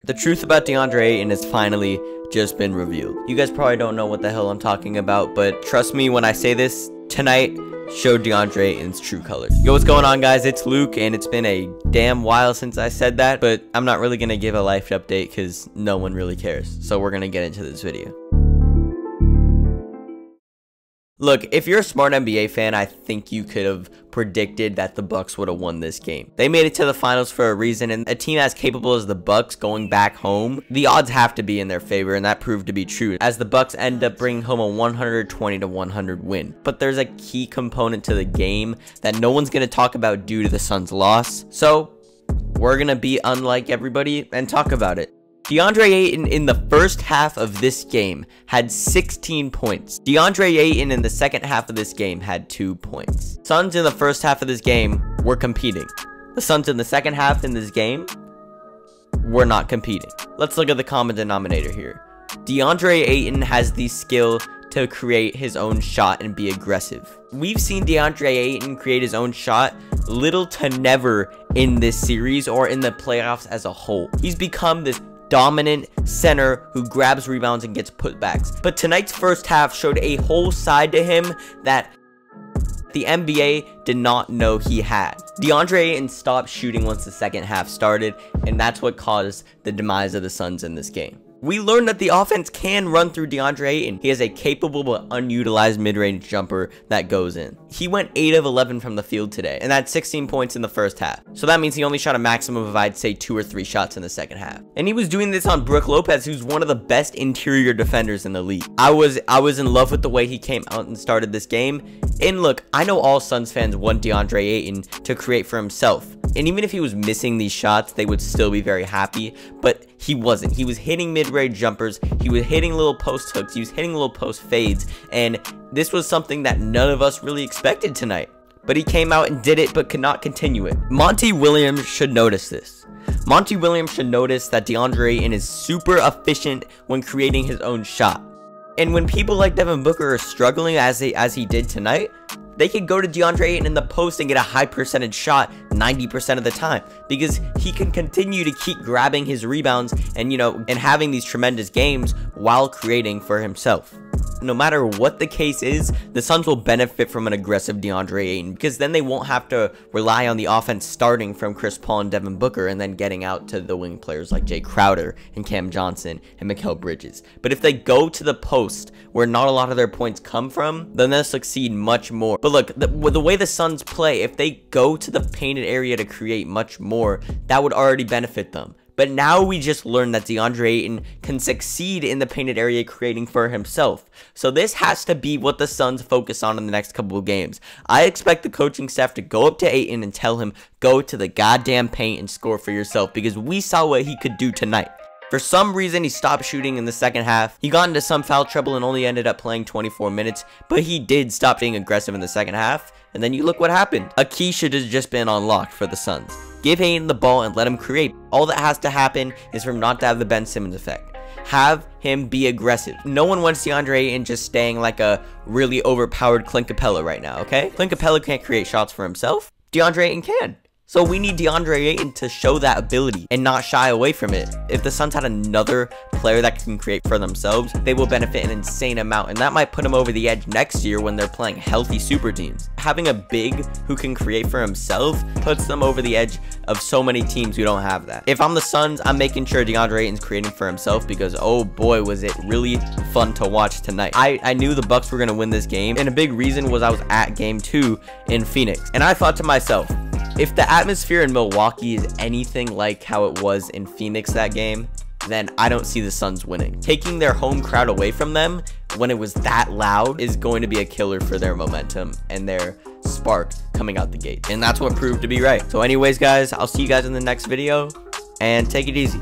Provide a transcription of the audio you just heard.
The truth about Deandre Ayton has finally just been revealed. You guys probably don't know what the hell I'm talking about, but trust me when I say this, tonight showed Deandre Ayton's true colors. Yo, what's going on, guys? It's Luke, and it's been a damn while since I said that, but I'm not really gonna give a life update because no one really cares. So we're gonna get into this video. Look, if you're a smart NBA fan, I think you could have predicted that the Bucks would have won this game. They made it to the finals for a reason, and a team as capable as the Bucks going back home, the odds have to be in their favor, and that proved to be true, as the Bucks end up bringing home a 120-100 win. But there's a key component to the game that no one's going to talk about due to the Suns' loss, so we're going to be unlike everybody and talk about it. Deandre Ayton in the first half of this game had 16 points. Deandre Ayton in the second half of this game had 2 points. Suns in the first half of this game were competing. The Suns in the second half in this game were not competing. Let's look at the common denominator here. Deandre Ayton has the skill to create his own shot and be aggressive. We've seen Deandre Ayton create his own shot little to never in this series or in the playoffs as a whole. He's become this dominant center who grabs rebounds and gets putbacks. But tonight's first half showed a whole side to him that the NBA did not know he had. Deandre Ayton stopped shooting once the second half started, and that's what caused the demise of the Suns in this game. We learned that the offense can run through Deandre Ayton. He has a capable but unutilized mid-range jumper that goes in. He went 8 of 11 from the field today, and had 16 points in the first half. So that means he only shot a maximum of, I'd say, 2 or 3 shots in the second half. And he was doing this on Brook Lopez, who's one of the best interior defenders in the league. I was in love with the way he came out and started this game. And look, I know all Suns fans want Deandre Ayton to create for himself. And even if he was missing these shots, they would still be very happy. But he wasn't. He was hitting mid-range jumpers. He was hitting little post hooks. He was hitting little post fades. And this was something that none of us really expected tonight. But he came out and did it, but could not continue it. Monty Williams should notice this. Monty Williams should notice that Deandre Ayton is super efficient when creating his own shot. And when people like Devin Booker are struggling as he did tonight, they could go to Deandre Ayton in the post and get a high percentage shot 90% of the time, because he can continue to keep grabbing his rebounds and, and having these tremendous games while creating for himself. No matter what the case is, the Suns will benefit from an aggressive Deandre Ayton, because then they won't have to rely on the offense starting from Chris Paul and Devin Booker and then getting out to the wing players like Jay Crowder and Cam Johnson and Mikal Bridges. But if they go to the post where not a lot of their points come from, then they'll succeed much more. But look, the way the Suns play, if they go to the painted area to create much more, that would already benefit them. But now we just learned that Deandre Ayton can succeed in the painted area creating for himself. So this has to be what the Suns focus on in the next couple of games. I expect the coaching staff to go up to Ayton and tell him, go to the goddamn paint and score for yourself, because we saw what he could do tonight. For some reason, he stopped shooting in the second half. He got into some foul trouble and only ended up playing 24 minutes, but he did stop being aggressive in the second half. And then you look what happened. A key should have just been unlocked for the Suns. Give Ayton the ball and let him create. All that has to happen is for him not to have the Ben Simmons effect. Have him be aggressive. No one wants Deandre Ayton just staying like a really overpowered Clint Capella right now, okay? Clint Capella can't create shots for himself. Deandre Ayton can. So we need Deandre Ayton to show that ability and not shy away from it. If the Suns had another player that can create for themselves, they will benefit an insane amount, and that might put them over the edge next year when they're playing healthy super teams. Having a big who can create for himself puts them over the edge of so many teams who don't have that. If I'm the Suns, I'm making sure Deandre Ayton's creating for himself, because oh boy was it really fun to watch tonight. I knew the Bucks were going to win this game, and a big reason was I was at game 2 in Phoenix, and I thought to myself, if the atmosphere in Milwaukee is anything like how it was in Phoenix that game, then I don't see the Suns winning. Taking their home crowd away from them when it was that loud is going to be a killer for their momentum and their spark coming out the gate. And that's what proved to be right. So anyways, guys, I'll see you guys in the next video, and take it easy.